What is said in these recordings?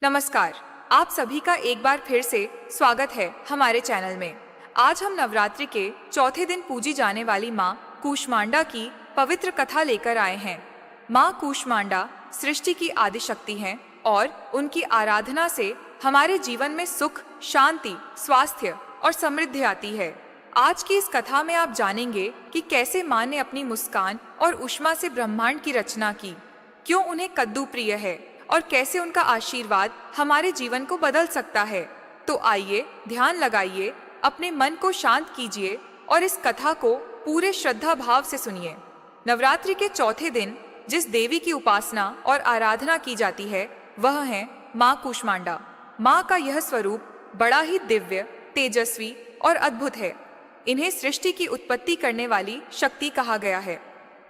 नमस्कार। आप सभी का एक बार फिर से स्वागत है हमारे चैनल में। आज हम नवरात्रि के चौथे दिन पूजी जाने वाली माँ कूष्मांडा की पवित्र कथा लेकर आए हैं। माँ कूष्मांडा सृष्टि की आदि शक्ति हैं और उनकी आराधना से हमारे जीवन में सुख, शांति, स्वास्थ्य और समृद्धि आती है। आज की इस कथा में आप जानेंगे कि कैसे माँ ने अपनी मुस्कान और ऊष्मा से ब्रह्मांड की रचना की, क्यों उन्हें कद्दू प्रिय है और कैसे उनका आशीर्वाद हमारे जीवन को बदल सकता है। तो आइए ध्यान लगाइए, अपने मन को शांत कीजिए और इस कथा को पूरे श्रद्धा भाव से सुनिए। नवरात्रि के चौथे दिन जिस देवी की उपासना और आराधना की जाती है वह है माँ कूष्मांडा। माँ का यह स्वरूप बड़ा ही दिव्य, तेजस्वी और अद्भुत है। इन्हें सृष्टि की उत्पत्ति करने वाली शक्ति कहा गया है।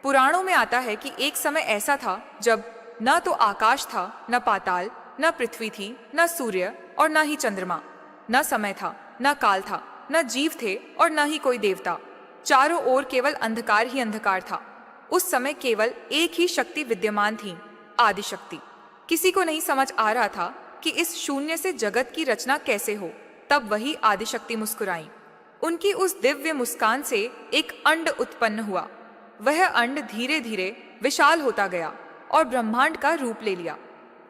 पुराणों में आता है कि एक समय ऐसा था जब न तो आकाश था, न पाताल, न पृथ्वी थी, न सूर्य और न ही चंद्रमा। न समय था, न काल था, न जीव थे और न ही कोई देवता। चारों ओर केवल अंधकार ही अंधकार था। उस समय केवल एक ही शक्ति विद्यमान थी, आदिशक्ति। किसी को नहीं समझ आ रहा था कि इस शून्य से जगत की रचना कैसे हो। तब वही आदिशक्ति मुस्कुराई। उनकी उस दिव्य मुस्कान से एक अंड उत्पन्न हुआ। वह अंड धीरे धीरे विशाल होता गया और ब्रह्मांड का रूप ले लिया।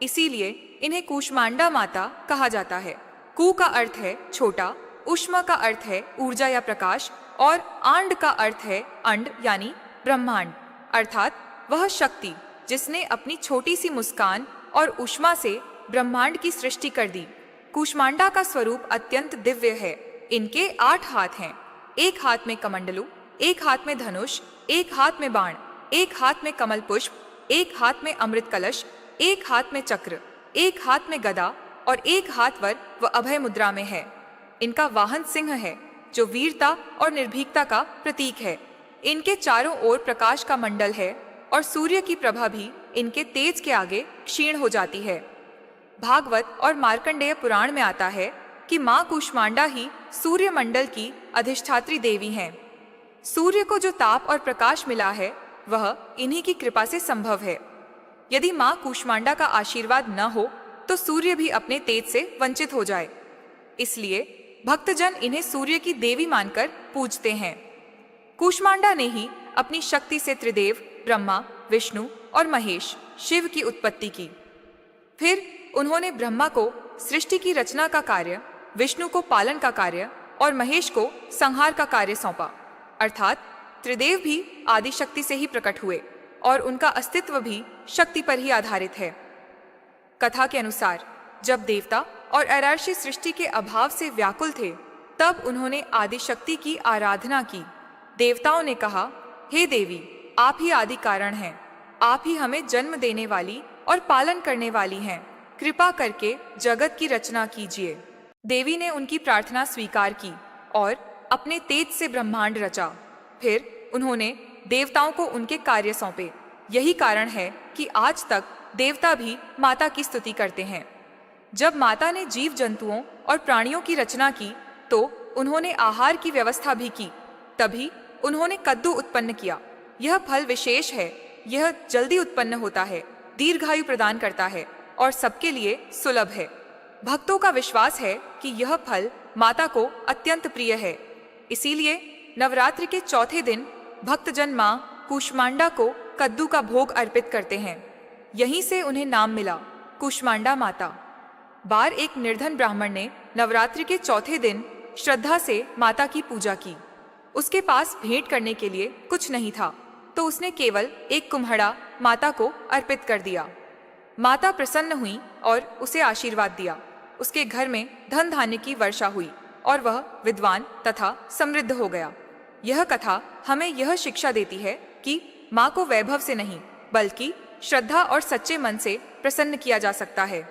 इसीलिए इन्हें कूष्मांडा माता कहा जाता है। कू का अर्थ है छोटा, ऊष्मा का अर्थ है ऊर्जा या प्रकाश और आंड का अर्थ है अंड यानी ब्रह्मांड, अर्थात वह शक्ति जिसने अपनी छोटी सी मुस्कान और ऊष्मा से ब्रह्मांड की सृष्टि कर दी। कूष्मांडा का स्वरूप अत्यंत दिव्य है। इनके 8 हाथ हैं। एक हाथ में कमंडलू, एक हाथ में धनुष, एक हाथ में बाण, एक हाथ में कमल पुष्प, एक हाथ में अमृत कलश, एक हाथ में चक्र, एक हाथ में गदा और एक हाथ वर व अभय मुद्रा में है। इनका वाहन सिंह है जो वीरता और निर्भीकता का प्रतीक है। इनके चारों ओर प्रकाश का मंडल है और सूर्य की प्रभा भी इनके तेज के आगे क्षीण हो जाती है। भागवत और मार्कंडेय पुराण में आता है कि माँ कूष्मांडा ही सूर्य मंडल की अधिष्ठात्री देवी हैं। सूर्य को जो ताप और प्रकाश मिला है वह इन्हीं की कृपा से संभव है। यदि माँ कूष्मांडा का आशीर्वाद न हो तो सूर्य भी अपने तेज से वंचित हो जाए। इसलिए भक्तजन इन्हें सूर्य की देवी मानकर पूजते हैं। कूष्मांडा ने ही अपनी शक्ति से त्रिदेव ब्रह्मा, विष्णु और महेश शिव की उत्पत्ति की। फिर उन्होंने ब्रह्मा को सृष्टि की रचना का कार्य, विष्णु को पालन का कार्य और महेश को संहार का कार्य सौंपा। अर्थात त्रिदेव भी आदिशक्ति से ही प्रकट हुए और उनका अस्तित्व भी शक्ति पर ही आधारित है। कथा के अनुसार जब देवता और अरार्षि सृष्टि के अभाव से व्याकुल थे तब उन्होंने आदिशक्ति की आराधना की। देवताओं ने कहा, हे देवी, आप ही आदि कारण हैं। आप ही हमें जन्म देने वाली और पालन करने वाली हैं। कृपा करके जगत की रचना कीजिए। देवी ने उनकी प्रार्थना स्वीकार की और अपने तेज से ब्रह्मांड रचा। फिर उन्होंने देवताओं को उनके कार्य सौंपे। यही कारण है कि आज तक देवता भी माता की स्तुति करते हैं। जब माता ने जीव जंतुओं और प्राणियों की रचना की तो उन्होंने आहार की व्यवस्था भी की। तभी उन्होंने कद्दू उत्पन्न किया। यह फल विशेष है। यह जल्दी उत्पन्न होता है, दीर्घायु प्रदान करता है और सबके लिए सुलभ है। भक्तों का विश्वास है कि यह फल माता को अत्यंत प्रिय है। इसीलिए नवरात्रि के चौथे दिन भक्तजन माँ कूष्मांडा को कद्दू का भोग अर्पित करते हैं। यहीं से उन्हें नाम मिला कूष्मांडा माता। बार एक निर्धन ब्राह्मण ने नवरात्रि के चौथे दिन श्रद्धा से माता की पूजा की। उसके पास भेंट करने के लिए कुछ नहीं था तो उसने केवल एक कुम्हड़ा माता को अर्पित कर दिया। माता प्रसन्न हुई और उसे आशीर्वाद दिया। उसके घर में धन धान्य की वर्षा हुई और वह विद्वान तथा समृद्ध हो गया। यह कथा हमें यह शिक्षा देती है कि माँ को वैभव से नहीं बल्कि श्रद्धा और सच्चे मन से प्रसन्न किया जा सकता है।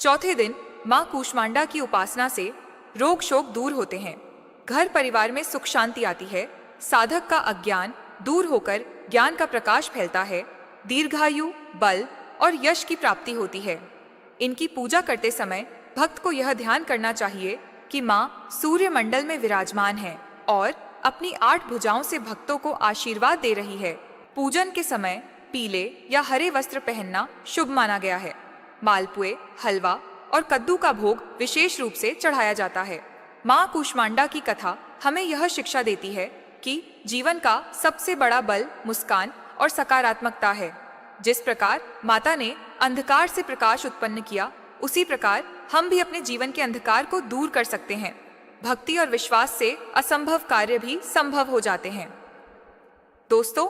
चौथे दिन माँ कूष्मांडा की उपासना से रोग शोक दूर होते हैं, घर परिवार में सुख शांति आती है, साधक का अज्ञान दूर होकर ज्ञान का प्रकाश फैलता है, दीर्घायु, बल और यश की प्राप्ति होती है। इनकी पूजा करते समय भक्त को यह ध्यान करना चाहिए कि माँ सूर्य मंडल में विराजमान है और अपनी 8 भुजाओं से भक्तों को आशीर्वाद दे रही है। पूजन के समय पीले या हरे वस्त्र पहनना शुभ माना गया है। मालपुए, हलवा और कद्दू का भोग विशेष रूप से चढ़ाया जाता है। माँ कूष्मांडा की कथा हमें यह शिक्षा देती है कि जीवन का सबसे बड़ा बल मुस्कान और सकारात्मकता है। जिस प्रकार माता ने अंधकार से प्रकाश उत्पन्न किया, उसी प्रकार हम भी अपने जीवन के अंधकार को दूर कर सकते हैं। भक्ति और विश्वास से असंभव कार्य भी संभव हो जाते हैं। दोस्तों,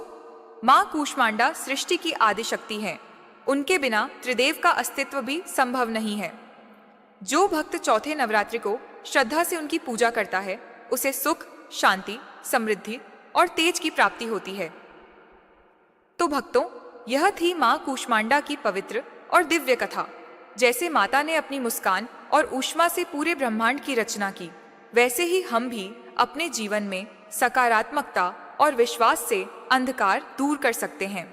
माँ कूष्मांडा सृष्टि की आदि शक्ति हैं। उनके बिना त्रिदेव का अस्तित्व भी संभव नहीं है। जो भक्त चौथे नवरात्रि को श्रद्धा से उनकी पूजा करता है, उसे सुख, शांति, समृद्धि और तेज की प्राप्ति होती है। तो भक्तों, यह थी माँ कूष्मांडा की पवित्र और दिव्य कथा। जैसे माता ने अपनी मुस्कान और ऊष्मा से पूरे ब्रह्मांड की रचना की, वैसे ही हम भी अपने जीवन में सकारात्मकता और विश्वास से अंधकार दूर कर सकते हैं।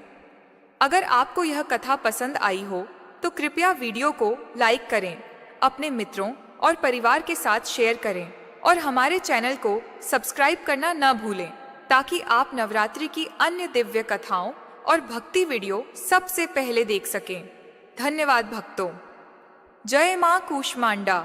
अगर आपको यह कथा पसंद आई हो तो कृपया वीडियो को लाइक करें, अपने मित्रों और परिवार के साथ शेयर करें और हमारे चैनल को सब्सक्राइब करना न भूलें, ताकि आप नवरात्रि की अन्य दिव्य कथाओं और भक्ति वीडियो सबसे पहले देख सकें। धन्यवाद भक्तों। जय मां कूष्मांडा।